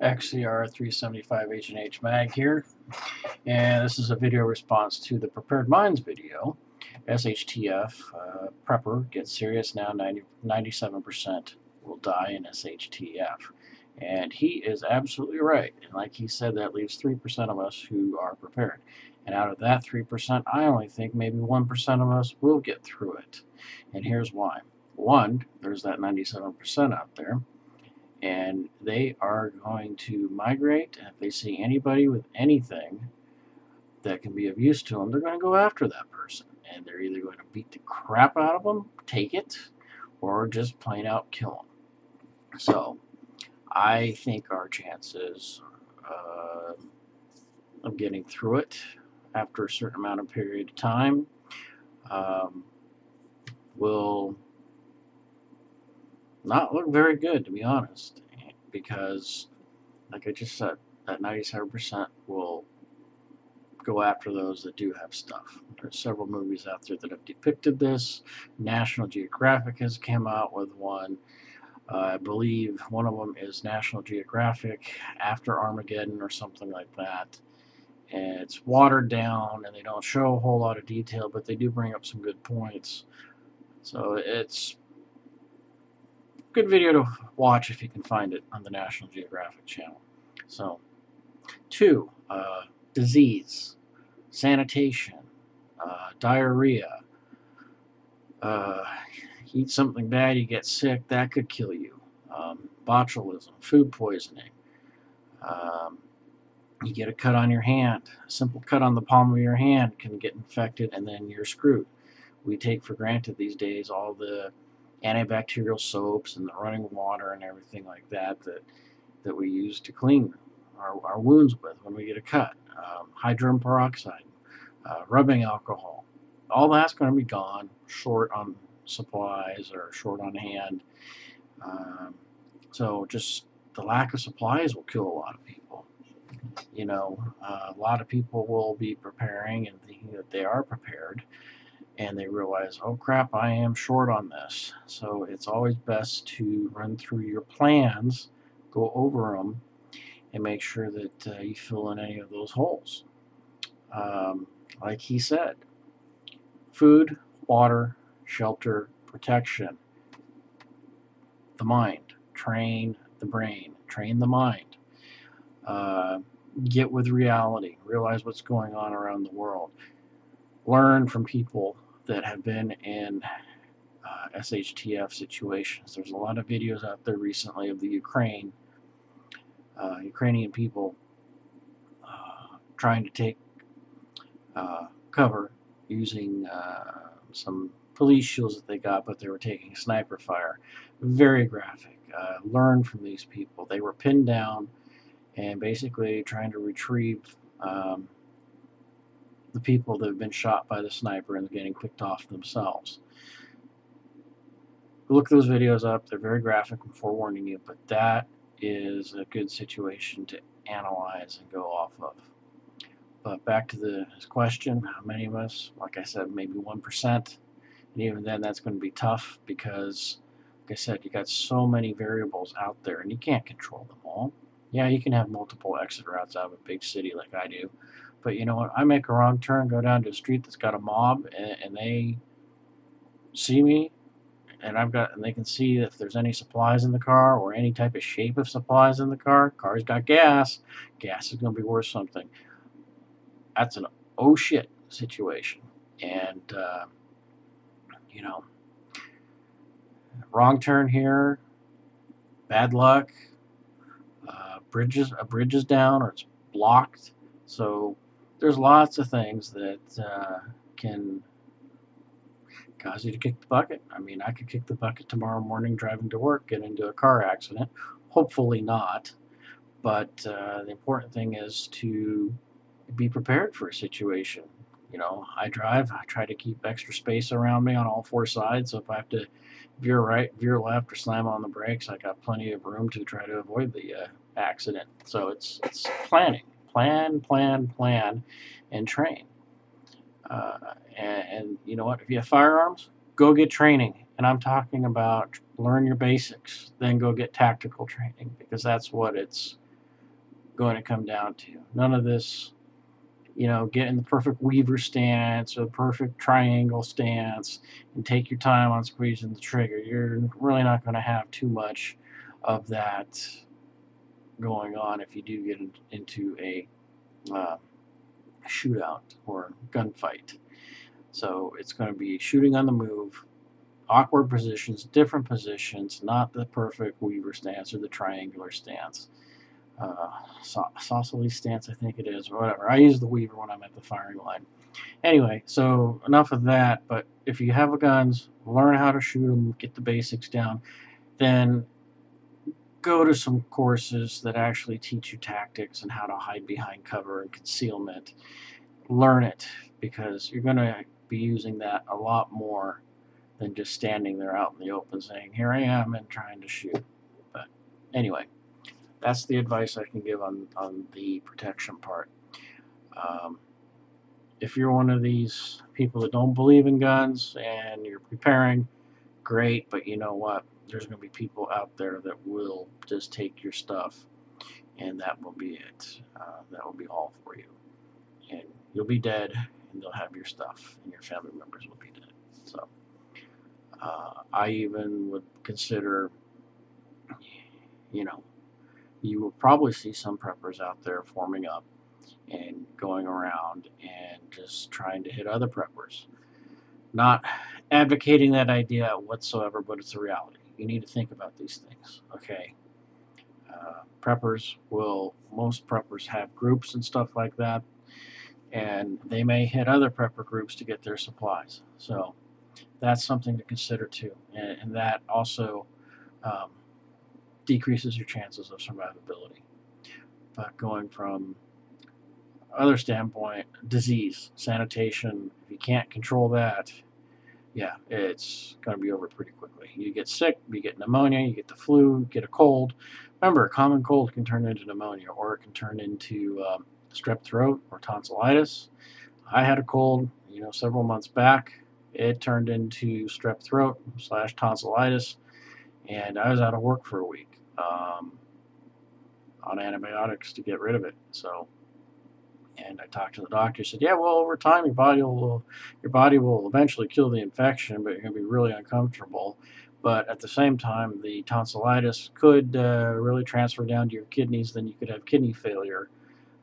XCR 375 H&H Mag here, and this is a video response to the Prepared Minds video. SHTF Prepper gets serious now, 97% will die in SHTF. And he is absolutely right. And like he said, that leaves 3% of us who are prepared. And out of that 3%, I only think maybe 1% of us will get through it. And here's why. One, there's that 97% out there, and they are going to migrate. And if they see anybody with anything that can be of use to them, they're going to go after that person. And they're either going to beat the crap out of them, take it, or just plain out kill them. So I think our chances of getting through it after a certain amount of period of time will not look very good, to be honest, because, like I just said, that 97% will go after those that do have stuff. There's several movies out there that have depicted this. National Geographic has come out with one. I believe one of them is National Geographic After Armageddon or something like that. And it's watered down, and they don't show a whole lot of detail, but they do bring up some good points. So it's a good video to watch if you can find it on the National Geographic channel. So, 2, disease, sanitation, diarrhea, eat something bad, you get sick, that could kill you. Botulism, food poisoning. You get a cut on your hand, a simple cut on the palm of your hand can get infected, and then you're screwed. We take for granted these days all the antibacterial soaps and the running water and everything like that that we use to clean our wounds with when we get a cut. Hydrogen peroxide, rubbing alcohol, all that's going to be gone, short on supplies or short on hand. So just the lack of supplies will kill a lot of people. You know, a lot of people will be preparing and thinking that they are prepared, and they realize, oh crap, I am short on this. So it's always best to run through your plans, go over them, and make sure that you fill in any of those holes. Like he said, food, water, shelter, protection, the mind, train the brain, train the mind, get with reality, realize what's going on around the world, learn from people that have been in SHTF situations. There's a lot of videos out there recently of the Ukrainian people trying to take cover using some police shields that they got, but they were taking sniper fire. Very graphic. Learn from these people. They were pinned down and basically trying to retrieve the people that have been shot by the sniper and getting picked off themselves. Look those videos up. They're very graphic, I'm forewarning you, but that is a good situation to analyze and go off of. But back to his question, how many of us? Like I said, maybe 1%. And even then, that's going to be tough because, like I said, you got so many variables out there and you can't control them all. Yeah, you can have multiple exit routes out of a big city like I do. But you know what? I make a wrong turn, go down to a street that's got a mob, and they see me, and they can see if there's any supplies in the car or any type of shape of supplies in the car. Car's got gas. Gas is going to be worth something. That's an oh shit situation. And, you know, wrong turn here, bad luck, a bridge is down or it's blocked. So there's lots of things that can cause you to kick the bucket. I mean, I could kick the bucket tomorrow morning driving to work, get into a car accident. Hopefully not. But the important thing is to be prepared for a situation. You know, I drive, I try to keep extra space around me on all four sides, so if I have to veer right, veer left, or slam on the brakes, I got plenty of room to try to avoid the accident. So it's planning. Plan, and train. And you know what, if you have firearms, go get training. And I'm talking about learn your basics, then go get tactical training, because that's what it's going to come down to. None of this, getting the perfect weaver stance or the perfect triangle stance and take your time on squeezing the trigger. You're really not going to have too much of that going on if you do get into a shootout or gunfight. So it's going to be shooting on the move, awkward positions, different positions, not the perfect weaver stance or the triangular stance. Isosceles stance, I think it is, or whatever. I use the weaver when I'm at the firing line. Anyway, so enough of that, but if you have guns, learn how to shoot them, get the basics down, then go to some courses that actually teach you tactics and how to hide behind cover and concealment. Learn it, because you're going to be using that a lot more than just standing there out in the open saying, here I am, and trying to shoot. But anyway, that's the advice I can give on the protection part. If you're one of these people that don't believe in guns and you're preparing, great, but you know what? There's going to be people out there that will just take your stuff, and that will be it. That will be all for you. And you'll be dead, and they'll have your stuff, and your family members will be dead. So I even would consider, you will probably see some preppers out there forming up and going around and just trying to hit other preppers. Not advocating that idea whatsoever, but it's a reality. You need to think about these things, okay? Most preppers have groups and stuff like that, and they may hit other prepper groups to get their supplies. So that's something to consider too, and that also decreases your chances of survivability. But going from other standpoint, disease, sanitation, if you can't control that, yeah, it's going to be over pretty quickly. You get sick, you get pneumonia, you get the flu, you get a cold. Remember, a common cold can turn into pneumonia, or it can turn into strep throat or tonsillitis. I had a cold, several months back. It turned into strep throat / tonsillitis, and I was out of work for a week on antibiotics to get rid of it. So, and I talked to the doctor. He said, "Yeah, well, over time, your body will eventually kill the infection, but you're going to be really uncomfortable. But at the same time, the tonsillitis could really transfer down to your kidneys. Then you could have kidney failure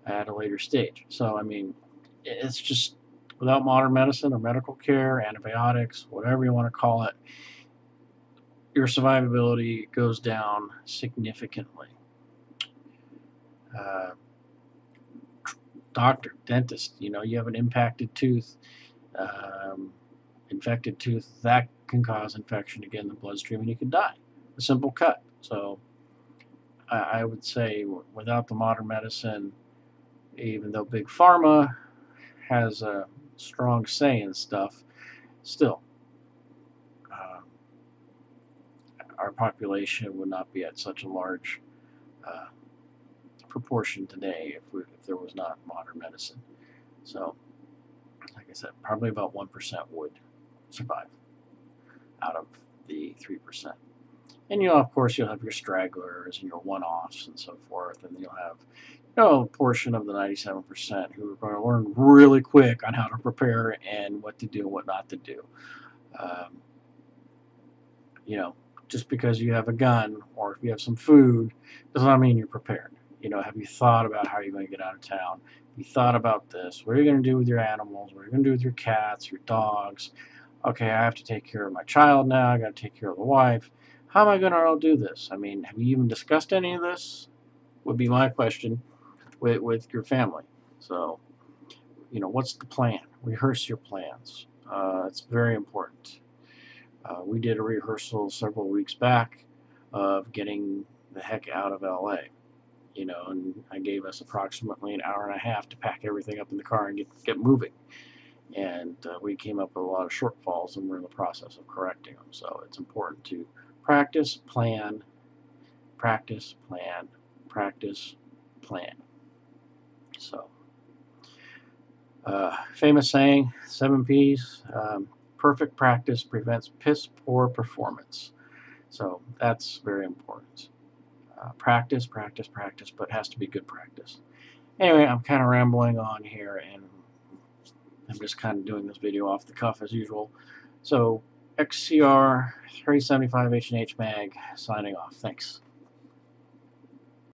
at a later stage. So, I mean, it's just without modern medicine or medical care, antibiotics, whatever you want to call it, your survivability goes down significantly. Doctor, dentist, you have an impacted tooth, infected tooth, that can cause infection to get in the bloodstream and you can die. A simple cut. So I would say without the modern medicine, even though Big Pharma has a strong say in stuff, still, our population would not be at such a large proportion today if there was not modern medicine. So, like I said, probably about 1% would survive out of the 3%. And of course, you'll have your stragglers and your one-offs and so forth, and you'll have a portion of the 97% who are going to learn really quick on how to prepare and what to do and what not to do. Just because you have a gun or if you have some food does not mean you're prepared. Have you thought about how you're going to get out of town? Have you thought about this? What are you going to do with your animals? What are you going to do with your cats, your dogs? Okay, I have to take care of my child now. I got to take care of the wife. How am I going to do this? I mean, have you even discussed any of this? Would be my question with your family. So, what's the plan? Rehearse your plans. It's very important. We did a rehearsal several weeks back of getting the heck out of LA. And I gave us approximately an hour and a half to pack everything up in the car and get moving. And we came up with a lot of shortfalls, and we're in the process of correcting them. So it's important to practice, plan, practice, plan, practice, plan. So, famous saying, 7 P's, perfect practice prevents piss poor performance. So that's very important. Practice, practice, practice, but it has to be good practice. Anyway, I'm kind of rambling on here, and I'm just kind of doing this video off the cuff as usual. So, XCR 375 H&H mag, signing off. Thanks.